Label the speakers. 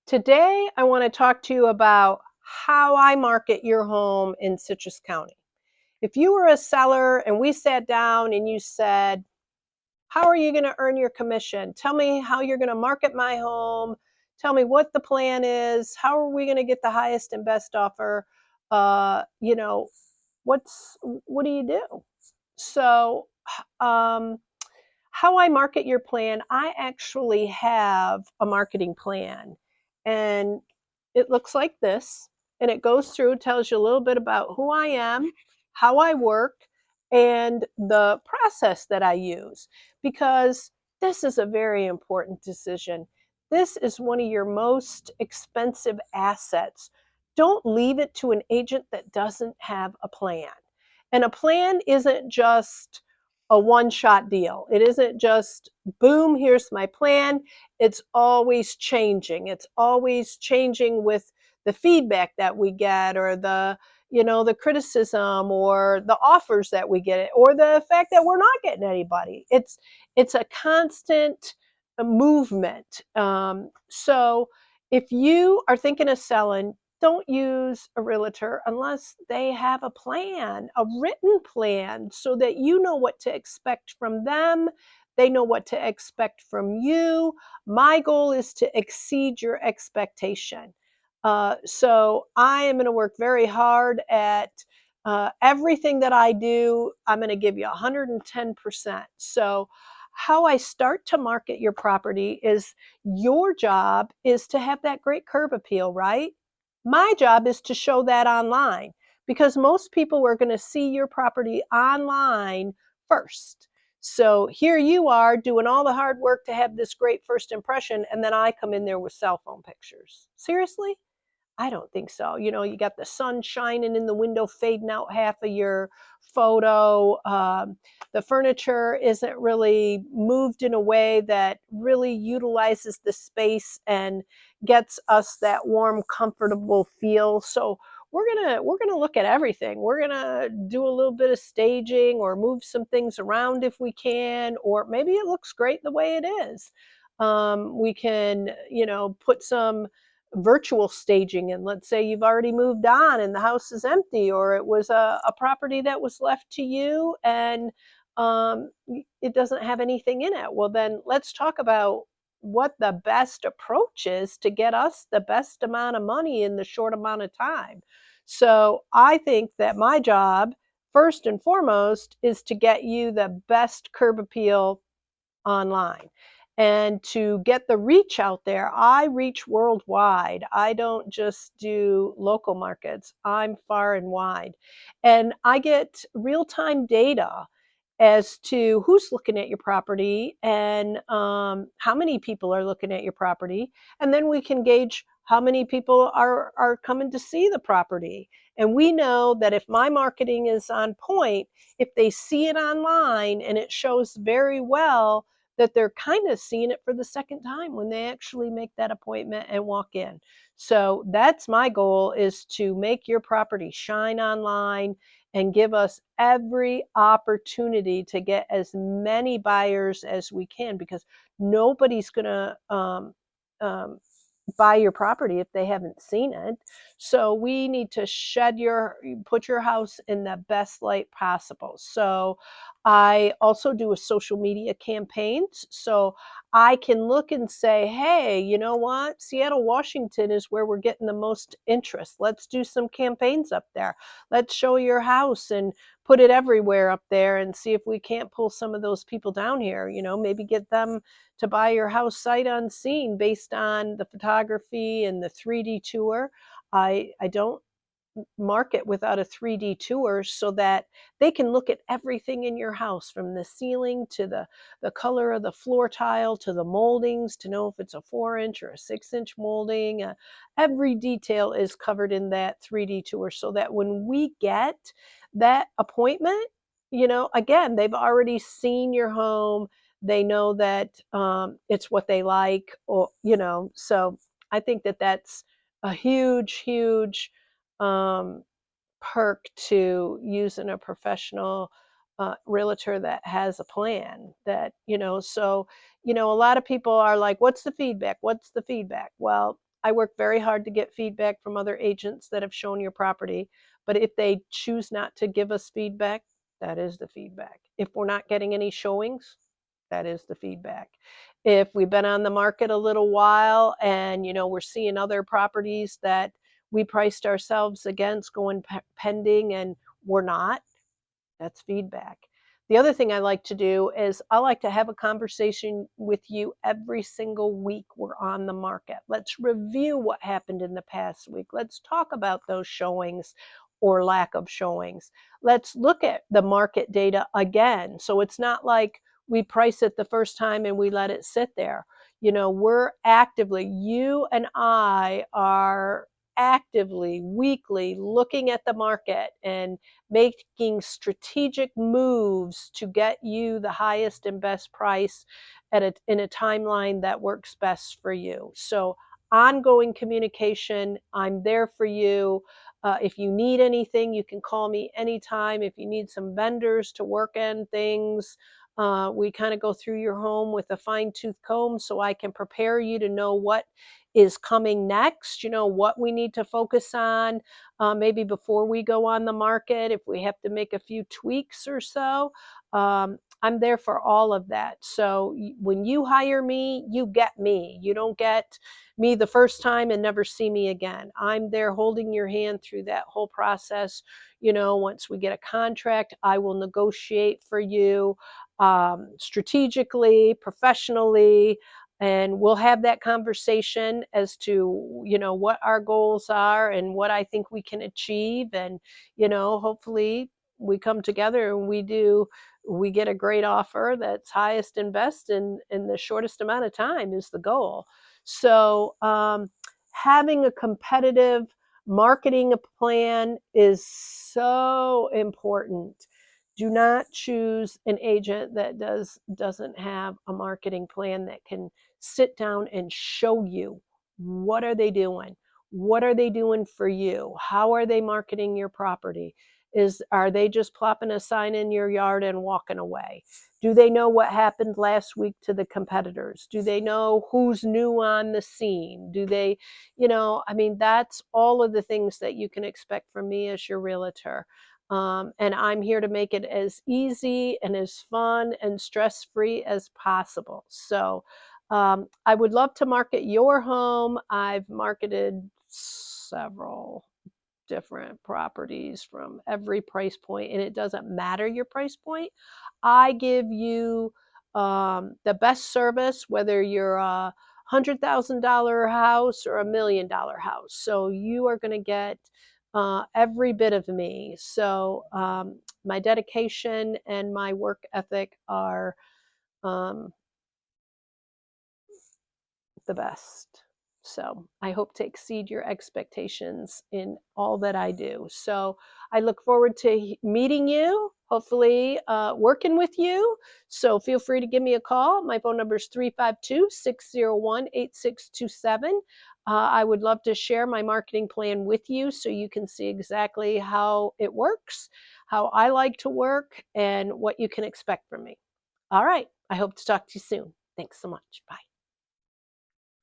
Speaker 1: Today, I want to talk to you about how I market your home in Citrus County. If you were a seller and we sat down and you said, how are you going to earn your commission? Tell me how you're going to market my home. Tell me what the plan is. How are we going to get the highest and best offer? Uh, you know, what do you do? So, um, how I market your plan, I actually have a marketing plan, and it looks like this. And it goes through, tells you a little bit about who I am, how I work, and the process that I use. Because this is a very important decision. This is one of your most expensive assets. Don't leave it to an agent that doesn't have a plan. And a plan isn't just a one shot deal. It isn't just, boom, here's my plan. It's always changing. It's always changing with the feedback that we get, or the criticism, or the offers that we get, or the fact that we're not getting anybody. It's a constant movement. So if you are thinking of selling, don't use a realtor unless they have a plan, a written plan, so that you know what to expect from them. They know what to expect from you. My goal is to exceed your expectation. So I am going to work very hard at everything that I do. I'm going to give you 110%. So how I start to market your property is, your job is to have that great curb appeal, right? My job is to show that online, because most people are going to see your property online first. So here you are doing all the hard work to have this great first impression, and then I come in there with cell phone pictures. Seriously? I don't think so. You got the sun shining in the window, fading out half of your photo. The furniture isn't really moved in a way that really utilizes the space and gets us that warm, comfortable feel. So we're gonna look at everything. We're gonna do a little bit of staging, or move some things around if we can, or maybe it looks great the way it is. We can, put some virtual staging, and let's say you've already moved on and the house is empty, or it was a property that was left to you, and it doesn't have anything in it. Well, then let's talk about what the best approach is to get us the best amount of money in the short amount of time. So I think that my job, first and foremost, is to get you the best curb appeal online. And to get the reach out there, I reach worldwide. I don't just do local markets, I'm far and wide. And I get real time data as to who's looking at your property, and how many people are looking at your property. And then we can gauge how many people are coming to see the property. And we know that if my marketing is on point, if they see it online and it shows very well, that they're kind of seeing it for the second time when they actually make that appointment and walk in. So that's my goal, is to make your property shine online and give us every opportunity to get as many buyers as we can, because nobody's going to buy your property if they haven't seen it. So we need to put your house in the best light possible. So I also do a social media campaigns. So I can look and say, hey, you know what? Seattle, Washington is where we're getting the most interest. Let's do some campaigns up there. Let's show your house and put it everywhere up there, and see if we can't pull some of those people down here. Maybe get them to buy your house sight unseen based on the photography and the 3D tour. I don't market without a 3D tour, so that they can look at everything in your house, from the ceiling to the color of the floor tile to the moldings, to know if it's a 4-inch or a 6-inch molding. Every detail is covered in that 3D tour, so that when we get that appointment, again, they've already seen your home. They know that it's what they like, or so I think that that's a huge, huge um, perk to using a professional realtor that has a plan. So a lot of people are like, what's the feedback? What's the feedback? Well, I work very hard to get feedback from other agents that have shown your property. But if they choose not to give us feedback, that is the feedback. If we're not getting any showings, that is the feedback. If we've been on the market a little while and, we're seeing other properties that we priced ourselves against going pending and we're not, that's feedback. The other thing I like to do is I like to have a conversation with you every single week we're on the market. Let's review what happened in the past week. Let's talk about those showings or lack of showings. Let's look at the market data again. So it's not like we price it the first time and we let it sit there. We're actively, you and I are actively, weekly looking at the market and making strategic moves to get you the highest and best price in a timeline that works best for you. So ongoing communication, I'm there for you. If you need anything, you can call me anytime. If you need some vendors to work in things, we kind of go through your home with a fine-tooth comb so I can prepare you to know what is coming next, what we need to focus on, maybe before we go on the market, if we have to make a few tweaks or so. I'm there for all of that. So when you hire me, you get me. You don't get me the first time and never see me again. I'm there holding your hand through that whole process. Once we get a contract, I will negotiate for you strategically, professionally, and we'll have that conversation as to what our goals are and what I think we can achieve. And hopefully we come together and we get a great offer that's highest and best in the shortest amount of time is the goal. So having a competitive marketing plan is so important. Do not choose an agent that doesn't have a marketing plan that can sit down and show you what are they doing, what are they doing for you, how are they marketing your property. Are they just plopping a sign in your yard and walking away? Do they know what happened last week to the competitors? Do they know who's new on the scene? Do they, that's all of the things that you can expect from me as your realtor. And I'm here to make it as easy and as fun and stress-free as possible. So I would love to market your home. I've marketed several different properties from every price point, and it doesn't matter your price point. I give you the best service, whether you're a $100,000 house or $1,000,000 house. So you are going to get every bit of me. So my dedication and my work ethic are um, the best. So I hope to exceed your expectations in all that I do. So I look forward to meeting you, hopefully working with you. So feel free to give me a call. My phone number is 352-601-8627. I would love to share my marketing plan with you so you can see exactly how it works, how I like to work, and what you can expect from me. All right. I hope to talk to you soon. Thanks so much. Bye.